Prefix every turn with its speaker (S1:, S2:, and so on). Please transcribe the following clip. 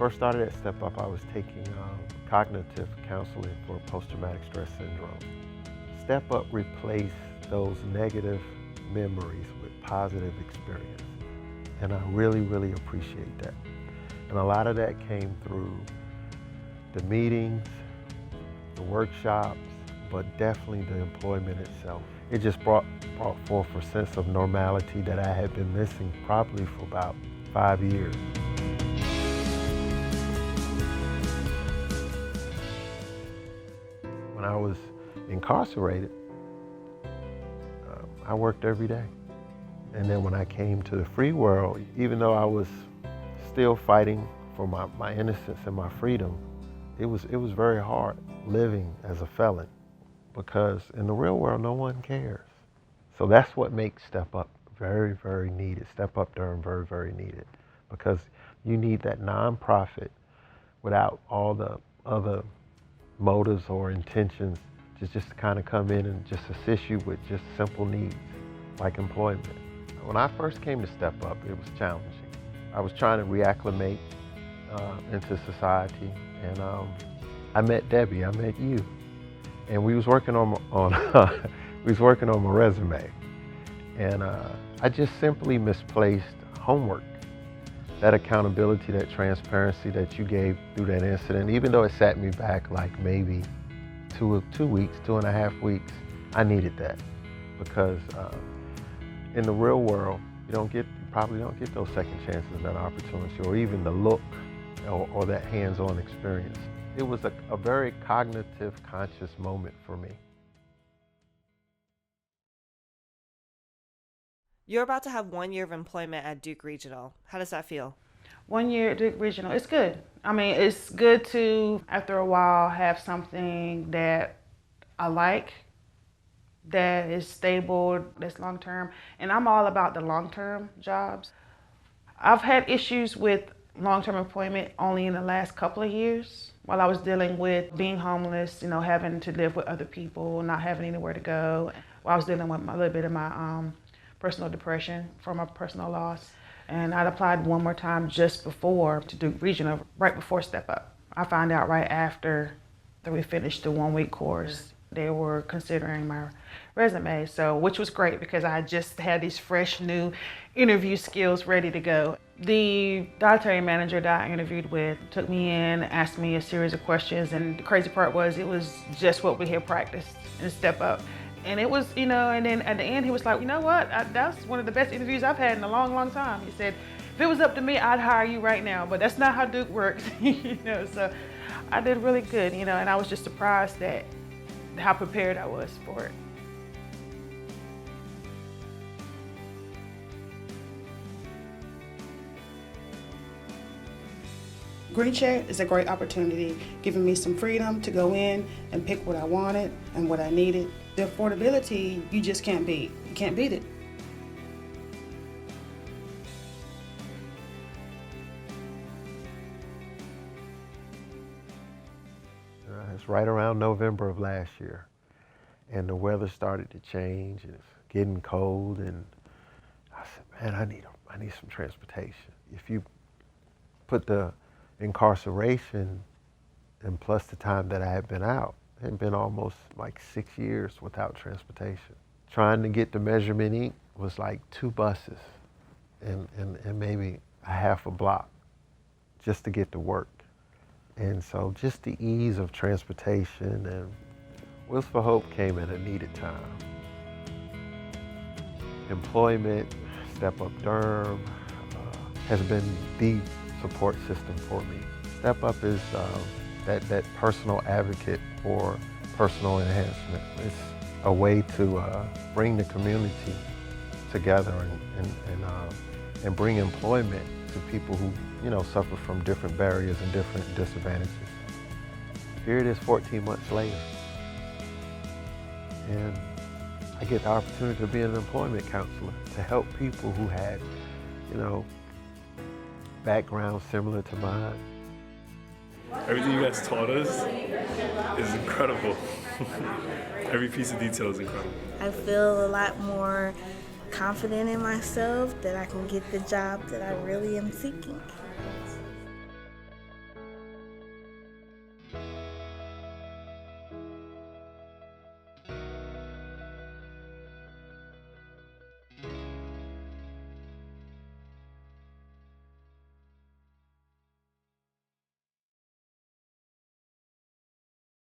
S1: first started at Stepup, I was taking cognitive counseling for post-traumatic stress syndrome. Stepup replaced those negative memories with positive experience. And I really, really appreciate that. And a lot of that came through the meetings, the workshops, but definitely the employment itself. It just brought forth a sense of normality that I had been missing probably for about 5 years. When I was incarcerated, I worked every day. And then when I came to the free world, even though I was still fighting for my innocence and my freedom, it was very hard living as a felon, because in the real world, no one cares. So that's what makes Stepup very, very needed. Stepup Durham very, very needed, because you need that nonprofit without all the other motives or intentions to just kind of come in and just assist you with just simple needs like employment. When I first came to Stepup, it was challenging. I was trying to reacclimate into society, and I met Debbie, I met you, and we was working on my resume, and I just simply misplaced homework. That accountability, that transparency that you gave through that incident, even though it set me back like maybe 2 weeks, 2.5 weeks, I needed that, because in the real world, you probably don't get those second chances and that opportunity, or even the look or that hands-on experience. It was a very cognitive, conscious moment for me.
S2: You're about to have 1 year of employment at Duke Regional. How does that feel?
S3: 1 year at Duke Regional, it's good. I mean, it's good to, after a while, have something that I like, that is stable, that's long-term. And I'm all about the long-term jobs. I've had issues with long-term employment only in the last couple of years, while I was dealing with being homeless, having to live with other people, not having anywhere to go. While I was dealing with a little bit of my personal depression from a personal loss. And I'd applied one more time just before to Duke Regional, right before Stepup. I found out right after that we finished the 1-week course, they were considering my resume, which was great, because I just had these fresh new interview skills ready to go. The dietary manager that I interviewed with took me in, asked me a series of questions, and the crazy part was it was just what we had practiced in Stepup. And it was, and then at the end he was like, you know what, that's one of the best interviews I've had in a long, long time. He said, if it was up to me, I'd hire you right now, but that's not how Duke works, so I did really good, and I was just surprised at how prepared I was for it.
S4: Green Chat is a great opportunity, giving me some freedom to go in and pick what I wanted and what I needed. The affordability, you just can't beat. You can't beat it.
S1: It's right around November of last year, and the weather started to change, and it's getting cold, and I said, man, I need some transportation. If you put the incarceration and plus the time that I had been out, it had been almost like 6 years without transportation. Trying to get the Measurement Inc. was like 2 buses and maybe a half a block just to get to work. And so just the ease of transportation, and Wheels for Hope came at a needed time. Employment, Stepup Durham has been the support system for me. Stepup is that personal advocate for personal enhancement. It's a way to bring the community together and bring employment to people who suffer from different barriers and different disadvantages. Here it is 14 months later, and I get the opportunity to be an employment counselor to help people who had backgrounds similar to mine.
S5: Everything you guys taught us is incredible. Every piece of detail is incredible.
S6: I feel a lot more confident in myself that I can get the job that I really am seeking.